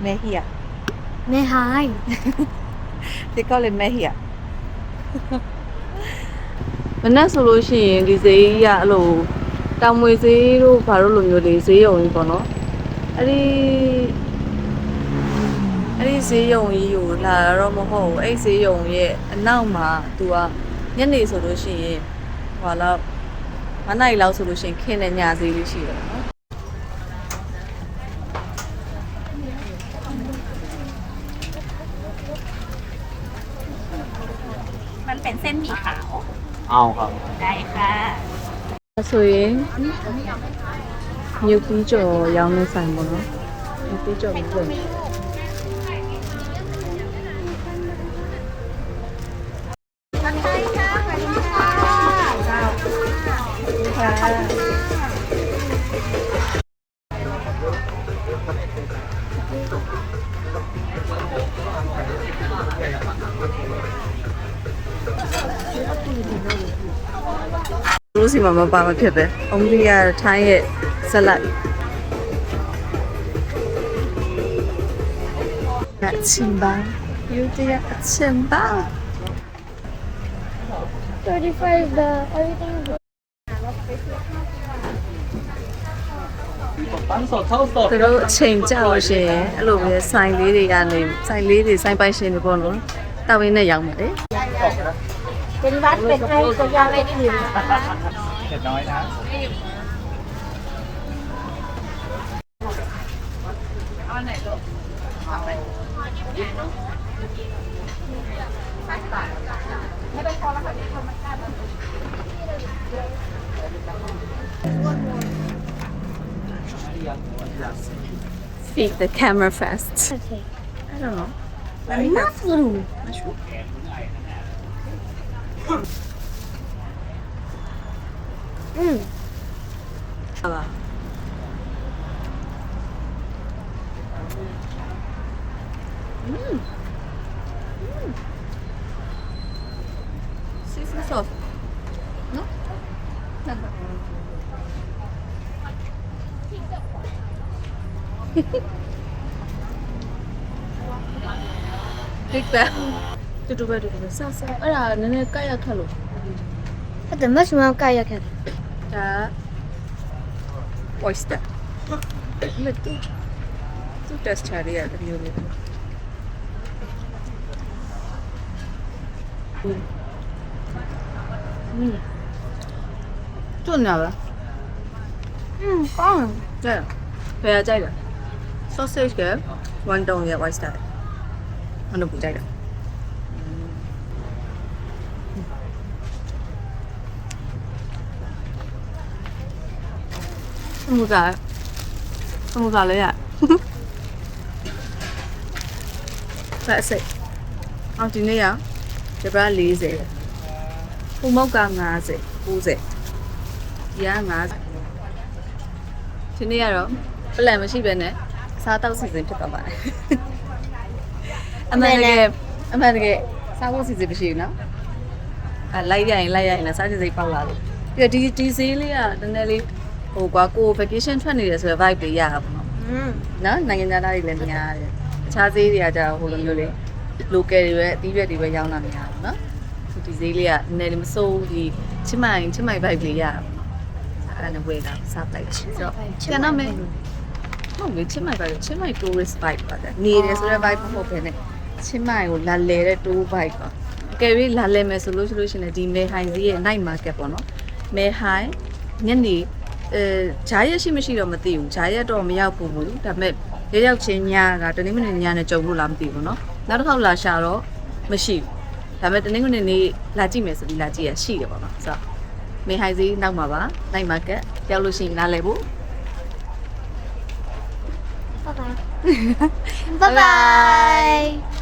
Mejia. Mehai. They call it Mejia. မနက်ဆိုလို့ရှိရင်ဒီဈေးကြီးကအဲ့လိုတောင်မွေဈေးတို့ဘာလို့လိုမျိုးလေးဈေးရုံကြီးပေါ့နော်အဲ့ဒီဈေးရုံကြီးကိုလာတော့မဟုတ်ဘူးအဲ့ဈေးရုံရဲ့အနောက်မှာသူကညနေဆိုလို့ရှိရင်ဟိုလောက်9နာရီလောက်ဆိုလို့ရှိရင်ခင်းတဲ့ညဈေးလေးရှိတယ်နော် มันเป็นเส้นหมี่ขาว เอาครับ ได้ค่ะ ဆိုရင်မြုပ်ပြီးကြော်ရောင်းနေဆိုင်ပေါ့နော်မြုပ်ပြီးကြော်ပြီးပြန် รู้สิมาปามาဖြစ်တယ်အုံးကြီးရထိုင်းရဲ့ဇက်လိုက်အချင်းပါယူတရအချင်းပါ 35 the everything ปั้นสดเข้าสด သူတို့အချိန်ကြာလို့ရှိရင်အဲ့လိုပဲဆိုင်လေးတွေကနေဆိုင်လေးတွေဆိုင်ပိုင်ရှင်တွေပေါ့နော်တောက်ရင်းနဲ့ရောက်မှာလေ เป็นวัดเป็นไอ้ตัวยาไม่ได้ดื่ม เผ็ดน้อยนะ Feed the camera fast I don't know mushroom Aba. Seafood sauce. No? Big bag. တူတူပဲတူတူပဲဆောက်ဆောက်အဲ့ဒါနည်းနည်းကတ်ရောက်ခက်လို့ แต่ mushroom ใกล้จะแค่ ဒါ oyster လက်တူသူ texture လေးရတယ်မျိုးလေးတွန်းလာလား ก้อง တဲ့ဘယ်ကြိုက်လဲ sausage က1တုံးရဲ့ oyster မနဘူးကြိုက်တယ်မူစားလေးရဆက်စိတ်အော်ဒီနေ့ရဂျပန်40ပုံမောက်က50 90ဒီက50ဒီနေ့ကတော့ပလန်မရှိပဲနဲ့စားတောက်စီစဉ်ဖြစ်သွားပါတယ်အမှန်တကယ်စားဖို့စီစဉ်မရှိဘူးနော်လိုက်ရရင်လည်းစားချင်စိတ်ပေါက်လာလို့ပြီးတော့ဒီဈေးလေးကနည်းနည်းလေးဟိုကွာကို vacation ထွက်နေတယ်ဆိုတော့ vibe တွေရတာပေါ့နော်နိုင်ငံသားတွေလည်းများတယ်အခြားဈေးတွေကကြာဟိုလိုမျိုးလေ local တွေပဲအသီးရွက်တွေပဲရောင်းတာများတယ်နော်ဒီဈေးလေးကနည်းနည်းလေးမစိုးဒီချစ်မိုင် vibe လေးရတာပေါ့နော်အဲ့ဒါနဲ့ဝယ်တာစားလိုက်ချင်ဆိုတော့ကျန်တော့မယ်ဟုတ်ပြီချစ်မိုင် vibe ချစ်မိုင် tourist vibe ပါတယ်နေတယ်ဆိုတော့ vibe မဟုတ်ဘဲနဲ့ချစ်မိုင်ကိုလာလဲတဲ့ tour vibe ပါအကယ်၍လာလဲမယ်ဆိုလို့ရှိရင်လည်းဒီမဲဟိုင်ဈေးရဲ့ night market ပေါ့နော်မဲဟိုင်ညနေဂျားရက်ရှိမရှိတော့မသိဘူးဂျားရက်တော့မရောက်ဘူးဒါပေမဲ့ရောက်ချင်းညကတနင်္ဂနွေညနဲ့ကြုံလို့လားမသိဘူးเนาะနောက်တစ်ခေါက်လာရှာတော့မရှိဘူးဒါပေမဲ့တနင်္ဂနွေနေ့လာကြည့်မယ်ဆိုပြီးလာကြည့်ရရှိတယ်ပေါ့နော်ဆိုတော့မေဟိုင်စီနောက်မှာပါ night market ရောက်လို့ရှိရင်လာလဲဖို့ bye bye